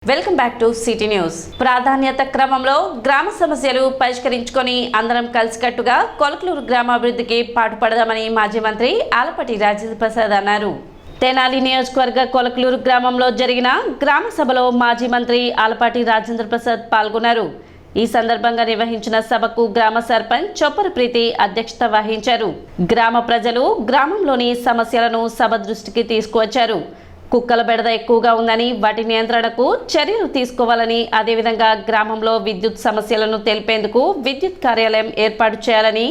Welcome back to city news. ప్రాధాన్యత క్రమంలో గ్రామ సమస్యలు పరిష్కరించుకొని అందరం కలిసికట్టుగా కొలకలూరు గ్రామాభివృద్ధికి పాటుపడదామని మాజీ మంత్రి ఆలపాటి రాజేంద్ర ప్రసాద్ అన్నారు. తెనాలి నియోజకవర్గ కొలకలూరు గ్రామంలో జరిగిన గ్రామ సభలో మాజీ మంత్రి ఆలపాటి రాజేంద్ర ప్రసాద్ పాల్గొన్నారు. ఈ సందర్భంగా నిర్వహించిన సభకు గ్రామ సర్పంచ్ చొప్పర ప్రీతి అధ్యక్షత వహించారు. గ్రామ ప్రజలు గ్రామంలోని సమస్యలను సభ దృష్టికి తీసుకువచ్చారు. కుక్కల బెడద ఎక్కువగా ఉందని వాటి నియంత్రణకు చర్యలు తీసుకోవాలని, అదేవిధంగా గ్రామంలో విద్యుత్ సమస్యలను తెలిపేందుకు విద్యుత్ కార్యాలయం ఏర్పాటు చేయాలని,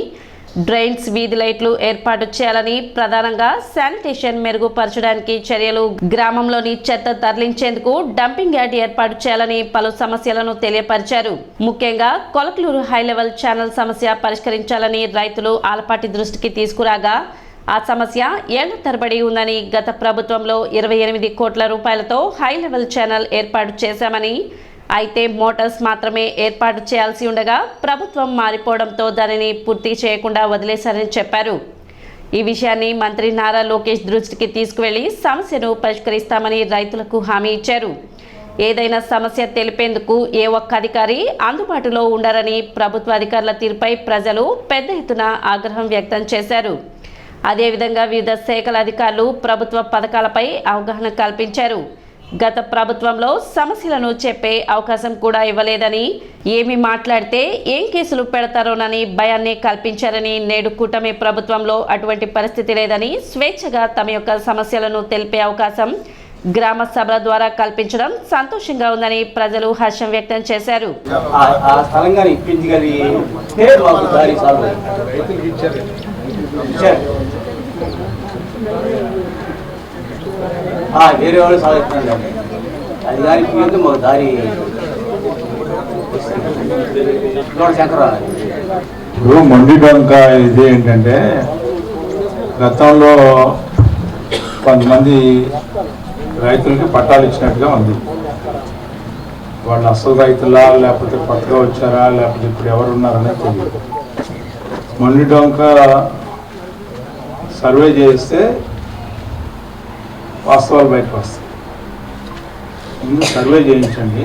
డ్రైన్స్, వీధి లైట్లు ఏర్పాటు చేయాలని, ప్రధానంగా శానిటేషన్ మెరుగుపరచడానికి చర్యలు, గ్రామంలోని చెత్త తరలించేందుకు డంపింగ్ యార్డ్ ఏర్పాటు చేయాలని పలు సమస్యలను తెలియపరిచారు. ముఖ్యంగా కొలకలూరు హై లెవెల్ ఛానల్ సమస్య పరిష్కరించాలని రైతులు ఆలపాటి దృష్టికి తీసుకురాగా ఆ సమస్య ఏళ్ల తరబడి ఉందని, గత ప్రభుత్వంలో 28 కోట్ల రూపాయలతో హై లెవెల్ ఛానల్ ఏర్పాటు చేశామని, అయితే మోటార్స్ మాత్రమే ఏర్పాటు చేయాల్సి ఉండగా ప్రభుత్వం మారిపోవడంతో దానిని పూర్తి చేయకుండా వదిలేశారని చెప్పారు. ఈ విషయాన్ని మంత్రి నారా లోకేష్ దృష్టికి తీసుకువెళ్లి సమస్యను పరిష్కరిస్తామని రైతులకు హామీ ఇచ్చారు. ఏదైనా సమస్య తెలిపేందుకు ఏ ఒక్క అధికారి అందుబాటులో ఉండరని, ప్రభుత్వ అధికారుల తీరుపై ప్రజలు పెద్ద ఎత్తున ఆగ్రహం వ్యక్తం చేశారు. అదేవిధంగా వివిధ శాఖల అధికారులు ప్రభుత్వ పథకాలపై అవగాహన కల్పించారు. గత ప్రభుత్వంలో సమస్యలను చెప్పే అవకాశం కూడా ఇవ్వలేదని, ఏమి మాట్లాడితే ఏం కేసులు పెడతారోనని భయాన్ని కల్పించారని, నేడు కూటమి ప్రభుత్వంలో అటువంటి పరిస్థితి లేదని, స్వేచ్ఛగా తమ యొక్క సమస్యలను తెలిపే అవకాశం గ్రామ సభల ద్వారా కల్పించడం సంతోషంగా ఉందని ప్రజలు హర్షం వ్యక్తం చేశారు. వేరే వాళ్ళు సాగుతున్నాడు అది కానీ మాకు దారి ఇప్పుడు మండి డొంక ఇది ఏంటంటే, గతంలో కొంతమంది రైతులకి పట్టాలు ఇచ్చినట్టుగా ఉంది. వాళ్ళు అసలు రైతులా, లేకపోతే కొత్తగా వచ్చారా, లేకపోతే ఇప్పుడు ఎవరు ఉన్నారనేది తెలియదు. మండి డొంక సర్వే చేస్తే వాస్తవాలు బయటకు వస్తాయి. ముందు సర్వే చేయించండి.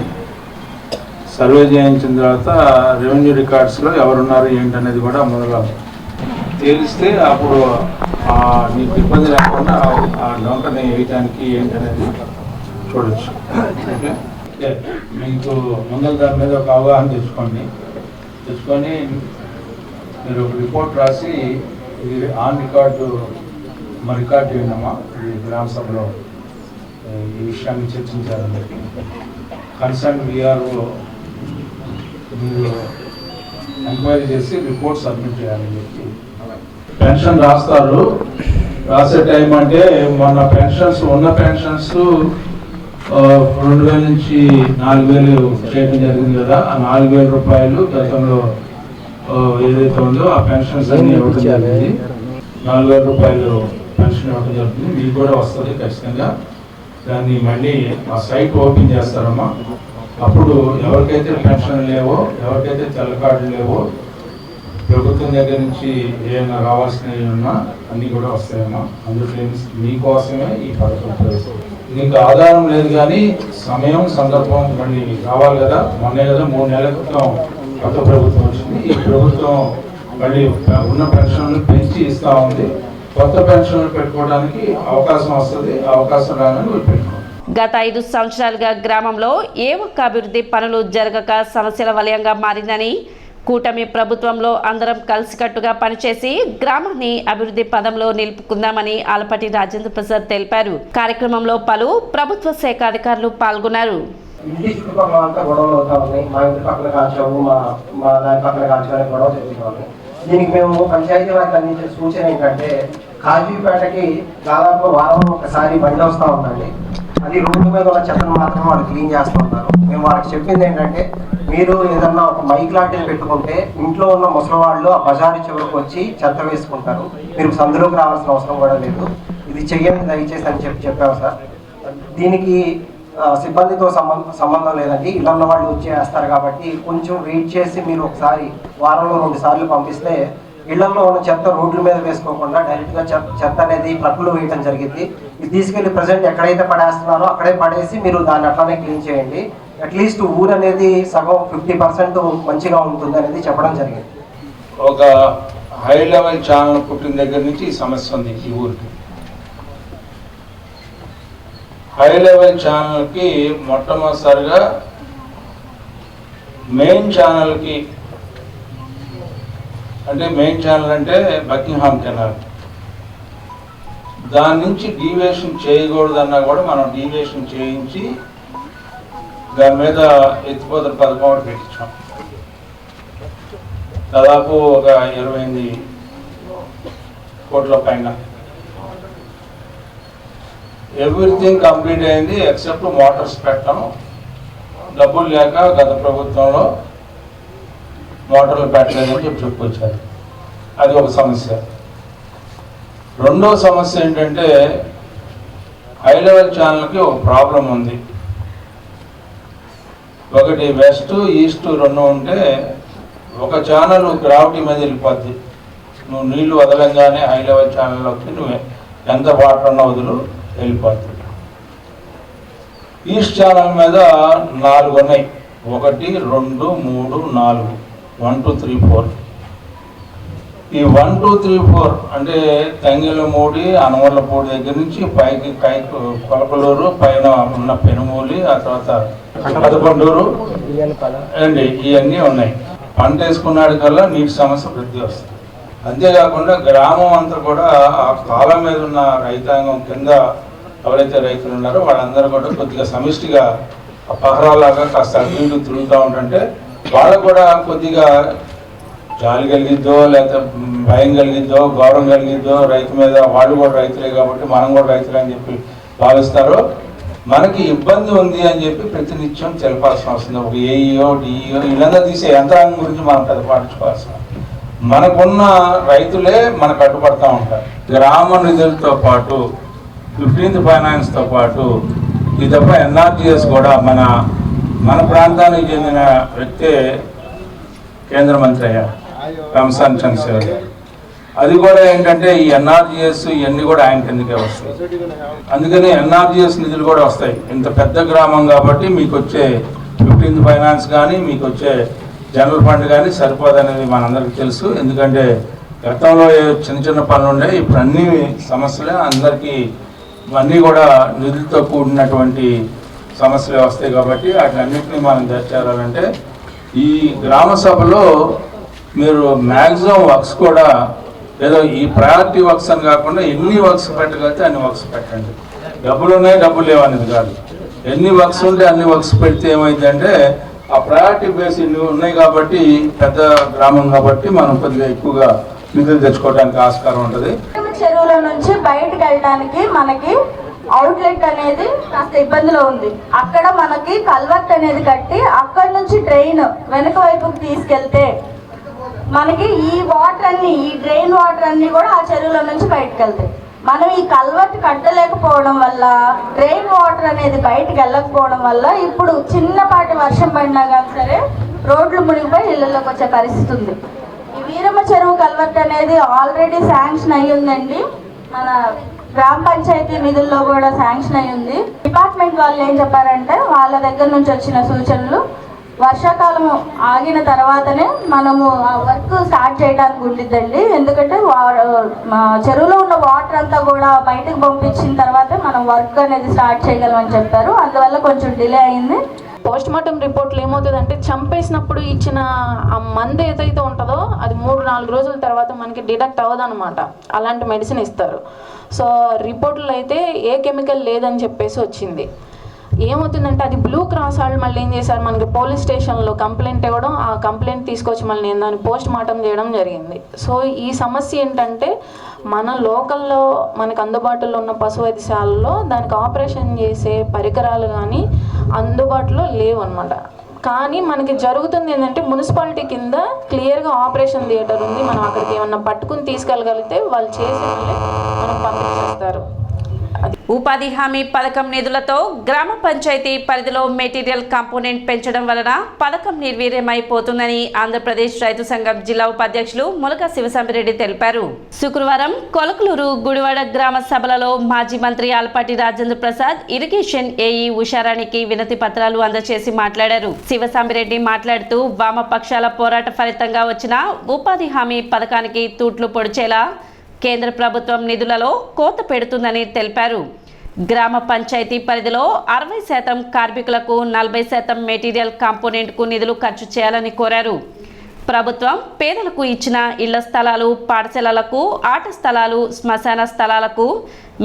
సర్వే చేయించిన తర్వాత రెవెన్యూ రికార్డ్స్లో ఎవరున్నారు ఏంటనేది కూడా మొదలు తేలిస్తే అప్పుడు నీకు ఇబ్బంది లేకుండా ఆ డొంకని వేయటానికి ఏంటనేది చూడవచ్చు. ఓకే, మీకు ముందర దాని మీద ఒక అవగాహన తెచ్చుకొని మీరు ఒక రిపోర్ట్ రాసి ఇది ఆన్ రికార్డు రికార్డు చేయండమ్మా. ఇది గ్రామ సభలో ఈ విషయాన్ని చర్చించాలని చెప్పి కన్సర్న్ విఆర్ఓ మీరు ఎంక్వైరీ చేసి రిపోర్ట్ సబ్మిట్ చేయాలని చెప్పి. పెన్షన్ రాసే టైం అంటే మొన్న పెన్షన్స్ ఉన్న పెన్షన్స్ 2000 నుంచి 4000 చేయడం జరిగింది కదా. ఆ 4000 రూపాయలు గతంలో ఏదైతే ఉందో ఆ పెన్షన్స్ అన్ని ఇవ్వడం జరిగింది. 4000 రూపాయలు పెన్షన్ ఇవ్వడం జరుగుతుంది. మీకు కూడా వస్తుంది ఖచ్చితంగా. దాన్ని మళ్ళీ ఆ సైట్ ఓపెన్ చేస్తారమ్మా. అప్పుడు ఎవరికైతే పెన్షన్ లేవో, ఎవరికైతే తెల్ల కార్డులు లేవో, ప్రభుత్వం దగ్గర నుంచి ఏమైనా రావాల్సినవి ఉన్నా అన్నీ కూడా వస్తాయమ్మా. అందుకే మీకోసమే ఈ పథకం. దీనికి ఆధారం లేదు కానీ సమయం, సందర్భం మళ్ళీ రావాలి కదా. మొన్నే కదా 3 నెలల క్రితం కొత్త ప్రభుత్వం వచ్చింది. ఈ ప్రభుత్వం మళ్ళీ ఉన్న పెన్షన్లు పెంచి ఇస్తూ ఉంది. కొత్త పెన్షన్లు పెట్టుకోవడానికి అవకాశం వస్తుంది. అవకాశం రాగానే పెట్టుకోండి. గత 5 సంవత్సరాలుగా గ్రామంలో ఏ ఒక్క అభివృద్ధి పనులు జరగక సమస్యల వలయంగా మారిందని, కూటమి ప్రభుత్వంలో అందరం కలిసికట్టుగా పనిచేసి గ్రామాన్ని అభివృద్ధి పదంలో నిలుపుకుందామని ఆలపాటి రాజేంద్ర ప్రసాద్ తెలిపారు. కార్యక్రమంలో పలు ప్రభుత్వ శాఖ అధికారులు పాల్గొన్నారు. ఇంటి చుట్టుపక్కల అంతా గొడవలు అవుతా ఉన్నాయి. మా ఇంటి పక్కన కాల్చాము, మా దాని పక్కన కాల్చామని గొడవ జరుగుతూ ఉన్నాయి. దీనికి మేము పంచాయతీ వారికి అందించే సూచన ఏంటంటే, కాజీపేటకి దాదాపు వారం ఒకసారి బండి వస్తూ ఉందండి. అది రోడ్డు మీద ఉన్న చెత్తను మాత్రం వాళ్ళు క్లీన్ చేస్తూ ఉంటారు. మేము వాళ్ళకి చెప్పింది ఏంటంటే, మీరు ఏదన్నా ఒక మైక్ లాంటిది పెట్టుకుంటే ఇంట్లో ఉన్న ముసలివాళ్ళు ఆ బజారు చివరికి వచ్చి చెత్త వేసుకుంటారు. మీరు సందులోకి రావాల్సిన అవసరం కూడా లేదు. ఇది చెయ్యండి దయచేసి అని చెప్పాము సార్. దీనికి సిబ్బందితో సంబంధం లేదండి. ఇళ్ళన్న వాళ్ళు వచ్చి వేస్తారు కాబట్టి కొంచెం వెయిట్ చేసి మీరు ఒకసారి వారంలో 2 సార్లు పంపిస్తే ఇళ్లలో ఉన్న చెత్త రోడ్ల మీద వేసుకోకుండా డైరెక్ట్గా చెత్త అనేది ట్రక్కులో వేయడం జరిగింది. ఇది తీసుకెళ్లి ప్రజెంట్ ఎక్కడైతే పడేస్తున్నారో అక్కడే పడేసి మీరు దాన్ని అట్లానే క్లీన్ చేయండి. అట్లీస్ట్ ఊరు అనేది సగం 50% మంచిగా ఉంటుంది అనేది చెప్పడం జరిగింది. ఒక హై లెవెల్ ఛానల్ పుట్టిన దగ్గర నుంచి ఈ సమస్య ఉంది ఈ ఊరికి. హై లెవెల్ ఛానల్కి మొట్టమొదటిసారిగా మెయిన్ ఛానల్కి, అంటే మెయిన్ ఛానల్ అంటే బకింగ్హామ్ కెనాల్, దాని నుంచి డీవియేషన్ చేయకూడదన్నా కూడా మనం డీవియేషన్ చేయించి దాని మీద ఎత్తిపోతల పథకం ఒకటి పెట్టించాం. దాదాపు ఒక 28 కోట్ల పైన. ఎవ్రీథింగ్ కంప్లీట్ అయింది ఎక్సెప్ట్ మోటార్స్ పెట్టడం. డబ్బులు లేక గత ప్రభుత్వంలో మోటార్లు పెట్టలేదని చెప్పుకొచ్చారు. అది ఒక సమస్య. రెండో సమస్య ఏంటంటే హై లెవెల్ ఛానల్కి ఒక ప్రాబ్లం ఉంది. ఒకటి వెస్ట్ ఈస్ట్ రెండు ఉంటే ఒక ఛానల్ గ్రావిటీ మీద వెళ్ళిపోద్ది. నువ్వు నీళ్లు వదలంగానే హై లెవెల్ ఛానల్లోకి నువ్వు ఎంత వాటర్ అన్న వదులు వెళ్ళిపోద్ది. ఈస్ట్ ఛానల్ మీద 4 ఉన్నాయి. 1, 2, 3, 4, 1, 2, 3, 4. ఈ 1, 2, 3, 4 అంటే తంగెలమూడి, అనవర్లపూడి దగ్గర నుంచి పైకి కొలకలూరు, పైన ఉన్న పెనుమూలి, ఆ తర్వాత పదకొండూరు అండి, ఇవన్నీ ఉన్నాయి. పంట వేసుకున్నాడు కల్లా నీటి సమస్య వృద్ధి వస్తుంది. అంతేకాకుండా గ్రామం అంతా కూడా ఆ కాలం మీద ఉన్న రైతాంగం కింద ఎవరైతే రైతులు ఉన్నారో వాళ్ళందరూ కూడా కొద్దిగా సమిష్టిగా పహరాలాగా కాస్త అటు తిరుగుతూ ఉంటుంటే వాళ్ళకు కూడా కొద్దిగా జాలి కలిగిద్దో, లేకపోతే భయం కలిగిద్దో, గౌరవం కలిగిద్దో రైతు మీద. వాళ్ళు కూడా రైతులే కాబట్టి మనం కూడా రైతులే అని చెప్పి భావిస్తారు. మనకి ఇబ్బంది ఉంది అని చెప్పి ప్రతినిత్యం తెలపాల్సిన అవసరం. ఒక ఏఈఓ, డిఈఓ వీళ్ళందరూ తీసే యంత్రాంగం గురించి మనం పెద్ద పాటించుకోవాల్సిన. మనకున్న రైతులే మనకు అడ్డుపడతా ఉంటారు. గ్రామ నిధులతో పాటు 15th ఫైనాన్స్తో పాటు ఈ తప్ప ఎన్ఆర్జీఎస్ కూడా మన ప్రాంతానికి చెందిన వ్యక్తే కేంద్ర మంత్రి అయ్యారు, రామసాని చంద్రశేఖర్. అది కూడా ఏంటంటే ఈ ఎన్ఆర్జీఎస్ ఇవన్నీ కూడా ఆయన కిందకే వస్తాయి. అందుకని ఎన్ఆర్జీఎస్ నిధులు కూడా వస్తాయి. ఇంత పెద్ద గ్రామం కాబట్టి మీకు వచ్చే 15th ఫైనాన్స్ కానీ మీకు వచ్చే జనరల్ ఫండ్ కానీ సరిపోదనేది మనందరికీ తెలుసు. ఎందుకంటే గతంలో చిన్న చిన్న పనులు ఉండే, ఇప్పుడు అన్ని సమస్యలే అందరికీ అన్నీ కూడా నిధులతో కూడినటువంటి సమస్యలే వస్తాయి. కాబట్టి వాటిలన్నింటినీ మనం చేర్చాలంటే ఈ గ్రామ సభలో మీరు మ్యాక్సిమం వర్క్స్ కూడా ఏదో ఈ ప్రయారిటీ వర్క్స్ అని కాకుండా ఎన్ని వర్క్స్ పెట్టగలిగితే అన్ని వర్క్స్ పెట్టండి. డబ్బులు ఉన్నాయి, డబ్బులు లేవనేది కాదు. ఎన్ని వర్క్స్ ఉంటే అన్ని వర్క్స్ పెడితే ఏమైందంటే ఆ ప్రయారిటీ బేస్ ఇన్ని ఉన్నాయి కాబట్టి పెద్ద గ్రామం కాబట్టి మనం కొద్దిగా ఎక్కువగా నిధులు తెచ్చుకోవడానికి ఆస్కారం ఉంటుంది. చెరువుల నుంచి బయటకు వెళ్ళడానికి మనకి అవుట్లెట్ అనేది కాస్త ఇబ్బందిలో ఉంది. అక్కడ మనకి కల్వర్ట్ అనేది కట్టి అక్కడ నుంచి డ్రైన్ వెనక వైపుకి తీసుకెళ్తే మనకి ఈ వాటర్ అన్ని, ఈ డ్రైన్ వాటర్ అన్ని కూడా ఆ చెరువుల నుంచి బయటకు వెళ్తాయి. మనం ఈ కల్వర్ట్ కట్టలేకపోవడం వల్ల, డ్రైన్ వాటర్ అనేది బయటకు వెళ్ళకపోవడం వల్ల ఇప్పుడు చిన్నపాటి వర్షం పడినా కానీ సరే రోడ్లు మునిగిపోయి ఇళ్లలోకి వచ్చే పరిస్థితి ఉంది. ఈ వీరమ్మ చెరువు కల్వర్ట్ అనేది ఆల్రెడీ శాంక్షన్ అయ్యి ఉందండి. మన గ్రామ పంచాయతీ నిధుల్లో కూడా శాంక్షన్ అయ్యి ఉంది. డిపార్ట్మెంట్ వాళ్ళు ఏం చెప్పారంటే వాళ్ళ దగ్గర నుంచి వచ్చిన సూచనలు వర్షాకాలం ఆగిన తర్వాతనే మనము ఆ వర్క్ స్టార్ట్ చేయడానికి ఉండిద్దండి. ఎందుకంటే మా చెరువులో ఉన్న వాటర్ అంతా కూడా బయటకు పంపించిన తర్వాతే మనం వర్క్ అనేది స్టార్ట్ చేయగలమని చెప్పారు. అందువల్ల కొంచెం డిలే అయింది. పోస్ట్ మార్టం రిపోర్ట్లు ఏమవుతుందంటే చంపేసినప్పుడు ఇచ్చిన ఆ మందు ఏదైతే ఉంటుందో అది 3-4 రోజుల తర్వాత మనకి డిడక్ట్ అవ్వదన్నమాట. అలాంటి మెడిసిన్ ఇస్తారు. సో రిపోర్ట్లు అయితే ఏ కెమికల్ లేదని చెప్పేసి వచ్చింది. ఏమవుతుందంటే అది బ్లూ క్రాస్ వాళ్ళు మళ్ళీ ఏం చేశారు, మనకి పోలీస్ స్టేషన్లో కంప్లైంట్ ఇవ్వడం, ఆ కంప్లైంట్ తీసుకొచ్చి మళ్ళీ నేను దాన్ని పోస్ట్ మార్టం చేయడం జరిగింది. సో ఈ సమస్య ఏంటంటే మన లోకల్లో మనకు అందుబాటులో ఉన్న పశు వైద్యశాలలో దానికి ఆపరేషన్ చేసే పరికరాలు కానీ అందుబాటులో లేవు అనమాట. కానీ మనకి జరుగుతుంది ఏంటంటే మున్సిపాలిటీ కింద క్లియర్గా ఆపరేషన్ థియేటర్ ఉంది. మనం అక్కడికి ఏమన్నా పట్టుకుని తీసుకెళ్ళగలిగితే వాళ్ళు చేసి మళ్ళీ మనకు పంపించేస్తారు. అది ఉపాధి హామీ పథకం నిధులతో గ్రామ పంచాయతీ పరిధిలో మెటీరియల్ కాంపోనెంట్ పెంచడం వలన పథకం నిర్వీర్యమైపోతుందని ఆంధ్రప్రదేశ్ రైతు సంఘం జిల్లా ఉపాధ్యక్షులు ములక శివసాంబిరెడ్డి తెలిపారు. శుక్రవారం కొలకలూరు గుడివాడ గ్రామ సభలలో మాజీ మంత్రి ఆలపాటి రాజేంద్ర ప్రసాద్ ఇరిగేషన్ ఏఈ ఉషారాణికి వినతి పత్రాలు అందజేసి మాట్లాడారు. శివసాంబిరెడ్డి మాట్లాడుతూ వామపక్షాల పోరాట ఫలితంగా వచ్చిన ఉపాధి హామీ పథకానికి తూట్లు పొడిచేలా కేంద్ర ప్రభుత్వం నిధులలో కోత పెడుతుందని తెలిపారు. గ్రామ పంచాయతీ పరిధిలో 60% కార్మికులకు 40% మెటీరియల్ కాంపోనెంట్కు నిధులు ఖర్చు చేయాలని కోరారు. ప్రభుత్వం పేదలకు ఇచ్చిన ఇళ్ల స్థలాలు, పాఠశాలలకు, ఆట స్థలాలు, శ్మశాన స్థలాలకు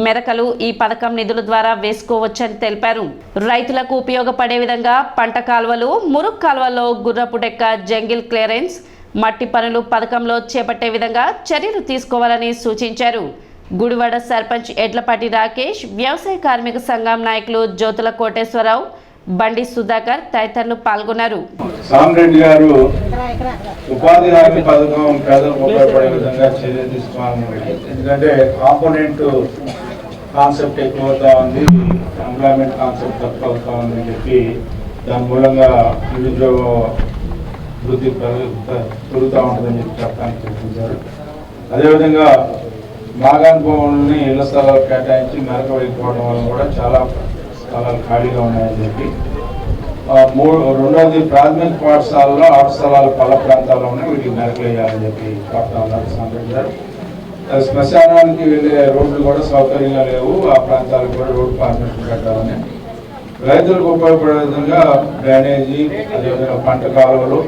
మెరకలు ఈ పథకం నిధుల ద్వారా వేసుకోవచ్చని తెలిపారు. రైతులకు ఉపయోగపడే విధంగా పంట కాలువలు, మురుగు కాలువల్లో గుర్రపు డెక్క, జంగిల్ క్లియరెన్స్, మట్టి పనులు పథకంలో చేపట్టే విధంగా చర్యలు తీసుకోవాలని సూచించారు. గుడివాడ సర్పంచ్ ఎడ్లపాటి రాకేష్, వ్యవసాయ కార్మిక సంఘం నాయకులు జ్యోతుల కోటేశ్వరరావు, బండి సుధాకర్ తదితరులు పాల్గొన్నారు. సామిరెడ్డి గారు ఉపాధి హామీ పథకం పేదలకు ఉపయోగపడే విధంగా చర్యలు తీసుకోవాలని, ఎందుకంటే కాంపోనెంట్ కాన్సెప్ట్ ఎక్కువ అవుతా ఉంది, ఎంప్లాయ్మెంట్ కాన్సెప్ట్ తక్కువ అవుతా ఉందని చెప్పి దాని మూలంగా నిరుద్యోగ వృద్ధి పెరుగుతూ ఉంటుందని చెప్పి చెప్పడానికి ప్రయత్నించారు. అదేవిధంగా మాగాన్ భూములని ఇళ్ల స్థలాలు కేటాయించి మెరక వేయకపోవడం వల్ల కూడా చాలా స్థలాలు ఖాళీగా ఉన్నాయని చెప్పి, రెండవది ప్రాథమిక పాఠశాలలో ఆట స్థలాలు పల్ల ప్రాంతాల్లో ఉన్నాయి, వీటికి మెరకలు వేయాలని చెప్పి చెప్తా ఉన్నారు సాంబరెడ్డి గారు. శ్మశానానికి వెళ్ళే రోడ్లు కూడా సౌకర్యంగా లేవు, ఆ ప్రాంతాలకు కూడా రోడ్డు పర్మిషన్ పెట్టాలని, రైతులకు ఉపయోగపడే విధంగా డ్రైనేజీ, అదేవిధంగా పంట కాలువలు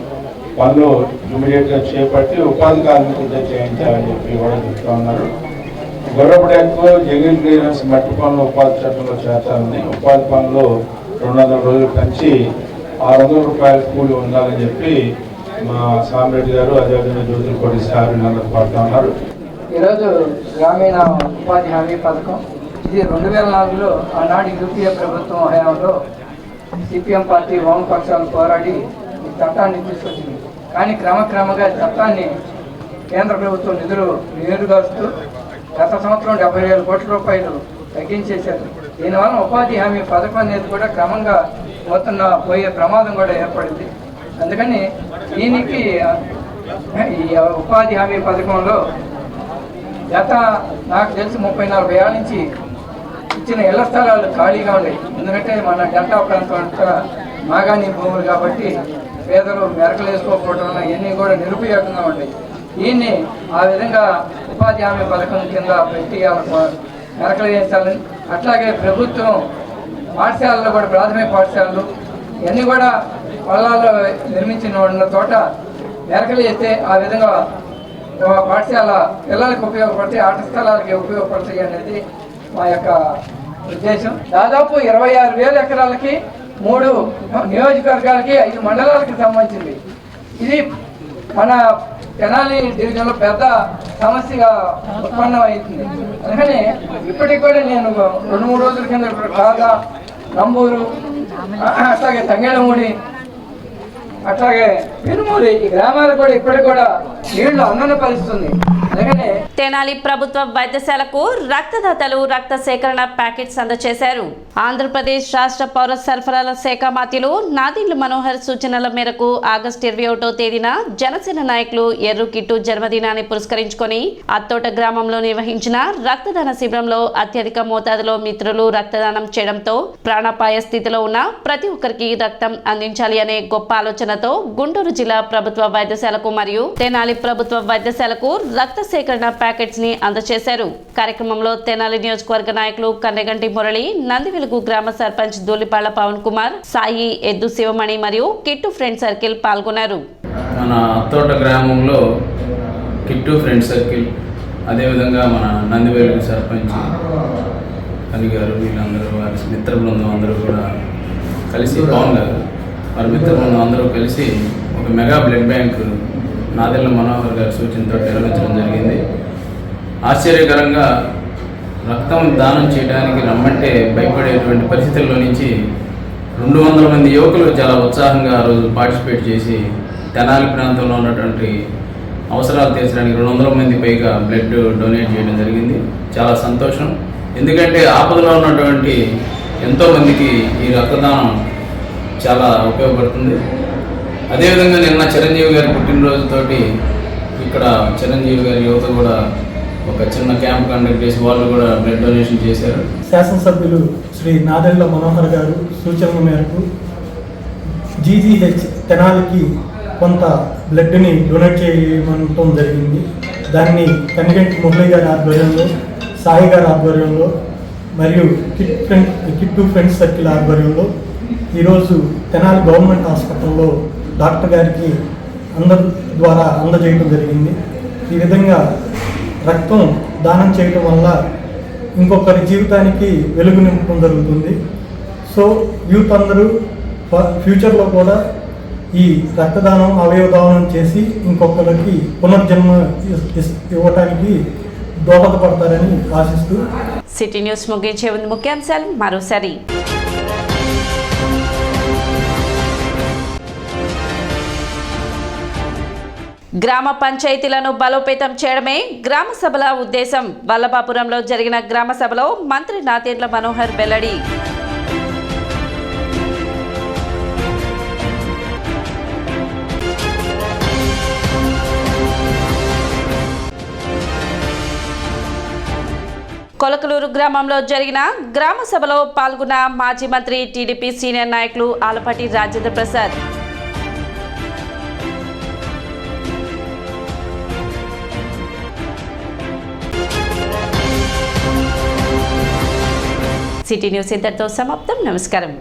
పనులు ఇమీడియట్గా చేపట్టి ఉపాధి కార్మికులతో చేయించాలని చెప్పి కూడా చెప్తా ఉన్నారు. గొర్రపు డెక్కు, జంగిల్ క్లియరెన్స్, మట్టి పనులు ఉపాధి చట్టంలో చేర్చాలని, ఉపాధి పనులు 200 రోజులు పెంచి 600 రూపాయల కూలి ఉండాలని చెప్పి మా సామిరెడ్డి గారు, అదేవిధంగా జ్యోతుల కోటి సార్ వీళ్ళందరూ పడుతూ ఉన్నారు. ఈరోజు గ్రామీణ ఉపాధి హామీ పథకం ఇది 2004లో ఆనాటి యూపీఏ ప్రభుత్వం హయాంలో సిపిఎం పార్టీ వామపక్షాలు పోరాడి ఈ చట్టాన్ని తీసుకొచ్చింది. కానీ క్రమక్రమంగా చట్టాన్ని కేంద్ర ప్రభుత్వం నిధులు నీరుగారుస్తూ గత సంవత్సరం 70,000 కోట్ల రూపాయలు తగ్గించేశారు. దీనివల్ల ఉపాధి హామీ పథకం అనేది కూడా క్రమంగా పోయే ప్రమాదం కూడా ఏర్పడింది. అందుకని దీనికి ఈ ఉపాధి హామీ పథకంలో గత నాకు తెలిసి 30-40 ఏళ్ళ నుంచి ఇచ్చిన ఇళ్ల స్థలాలు ఖాళీగా ఉన్నాయి. ఎందుకంటే మన డెల్టా ప్రాంతం అంతా మాగాణి భూములు కాబట్టి పేదలు మెరకలు వేసుకోకపోవడం వల్ల ఇవన్నీ కూడా నిరుపయోగంగా ఉంటాయి. దీన్ని ఆ విధంగా ఉపాధి హామీ పథకం కింద పెట్టి మెరకలు వేయించాలని, అట్లాగే ప్రభుత్వం పాఠశాలలో కూడా ప్రాథమిక పాఠశాలలు ఇవన్నీ కూడా పొలాల్లో నిర్మించిన ఉన్న చోట మెరకలు వేస్తే ఆ విధంగా పాఠశాల పిల్లలకు ఉపయోగపడతాయి, ఆట స్థలాలకి ఉపయోగపడతాయి అనేది మా యొక్క ఉద్దేశం. దాదాపు 26,000 ఎకరాలకి 3 నియోజకవర్గాలకి 5 మండలాలకి సంబంధించింది. ఇది మన తెనాలి డివిజన్లో పెద్ద సమస్యగా ఉత్పన్నమవుతుంది. అందుకని ఇప్పటికి కూడా నేను 2-3 రోజుల కింద ఇప్పుడు కాగా, నంబూరు, అట్లాగే తంగేళమూడి, అట్లాగే పెనుమూరి ఈ గ్రామాలు కూడా ఇప్పటికి కూడా నీళ్లు అందన పరిస్థితుంది. తెనాలి ప్రభుత్వ వైద్యశాలకు రక్తదాతలు రక్త సేకరణ ప్యాకెట్స్ అందజేశారు. ఆంధ్రప్రదేశ్ రాష్ట్ర పౌర సరఫరాల శాఖ మంత్రులు నాదెండ్ల మనోహర్ సూచనల మేరకు ఆగస్టు 21వ తేదీన జనసేన నాయకులు ఎర్రు కిట్టు జన్మదినాన్ని పురస్కరించుకొని అత్తోట గ్రామంలో నిర్వహించిన రక్తదాన శిబిరంలో అత్యధిక మోతాదులో మిత్రులు రక్తదానం చేయడంతో ప్రాణాపాయ స్థితిలో ఉన్న ప్రతి ఒక్కరికి రక్తం అందించాలి అనే గొప్ప ఆలోచనతో గుంటూరు జిల్లా ప్రభుత్వ వైద్యశాలకు మరియు తెనాలి ప్రభుత్వ వైద్యశాలకు రక్త సేకరణ ప్యాకెట్స్ ని అందజేశారు. కార్యక్రమంలో తెనాలి నియోజకవర్గ నాయకులు కన్నెగంటి మురళి, నందివెలుగు గ్రామ సర్పంచ్ దూలిపాళ్ల పవన్ కుమార్, సాయి, ఎద్దు శివమణి మరియు కిట్టు ఫ్రెండ్ సర్కిల్ పాల్గొన్నారు. మన అత్తోట గ్రామంలో కిట్టు ఫ్రెండ్ సర్కిల్, అదేవిధంగా మన నందివెలుగు సర్పంచ్ అని గారు, వీళ్ళందరూ వారి మిత్ర బృందం అందరూ కూడా కలిసి, పవన్ గారు వారి మిత్ర బృందం అందరూ కలిసి ఒక mega blood bank Nadendla Manohar గారి సూచనతో నిర్వహించడం జరిగింది. ఆశ్చర్యకరంగా రక్తం దానం చేయడానికి రమ్మంటే భయపడేటువంటి పరిస్థితుల్లో నుంచి 200 మంది యువకులు చాలా ఉత్సాహంగా ఆ రోజు పార్టిసిపేట్ చేసి తెనాలి ప్రాంతంలో ఉన్నటువంటి అవసరాలు తీర్చడానికి 200 మంది పైగా బ్లడ్ డొనేట్ చేయడం జరిగింది. చాలా సంతోషం. ఎందుకంటే ఆపదలో ఉన్నటువంటి ఎంతోమందికి ఈ రక్తదానం చాలా ఉపయోగపడుతుంది. అదేవిధంగా నిన్న చిరంజీవి గారి పుట్టినరోజుతోటి ఇక్కడ చిరంజీవి గారి యువత కూడా ఒక చిన్న క్యాంప్ కండక్ట్ చేసి వాళ్ళు కూడా బ్లడ్ డొనేషన్ చేశారు. శాసనసభ్యులు శ్రీ నాదెళ్ల మనోహర్ గారు సూచనల మేరకు జీజీహెచ్ తెనాలికి కొంత బ్లడ్ని డొనేట్ చేయమంటం జరిగింది. దాన్ని కనిగంటి మురళి గారి ఆధ్వర్యంలో, సాయి గారి ఆధ్వర్యంలో మరియు కిట్ టు ఫ్రెండ్స్ సర్కిల్ ఆధ్వర్యంలో ఈరోజు తెనాలి గవర్నమెంట్ హాస్పిటల్లో డాక్టర్ గారికి అందరి ద్వారా అందజేయడం జరిగింది. ఈ విధంగా రక్తం దానం చేయటం వల్ల ఇంకొకరి జీవితానికి వెలుగు నింపడం జరుగుతుంది. సో యూత్ అందరూ ఫ్యూచర్లో కూడా ఈ రక్తదానం, అవయవదానం చేసి ఇంకొకరికి పునర్జన్మ ఇవ్వటానికి దోహదపడతారని ఆశిస్తూ సిటీ న్యూస్ ముగించే ముందు ముఖ్యాంశాలు మరోసారి. గ్రామ పంచాయతీలను బలోపేతం చేయడమే గ్రామ సభల ఉద్దేశం. వల్లభాపురంలో జరిగిన గ్రామ సభలో మంత్రి నాదెండ్ల మనోహర్ వెల్లడి. కొలకలూరు గ్రామంలో జరిగిన గ్రామ సభలో పాల్గొన్న మాజీ మంత్రి టీడీపీ సీనియర్ నాయకులు ఆలపాటి రాజేంద్ర ప్రసాద్. సిటీ న్యూస్ ఇంతటితో సమాప్తం. నమస్కారం.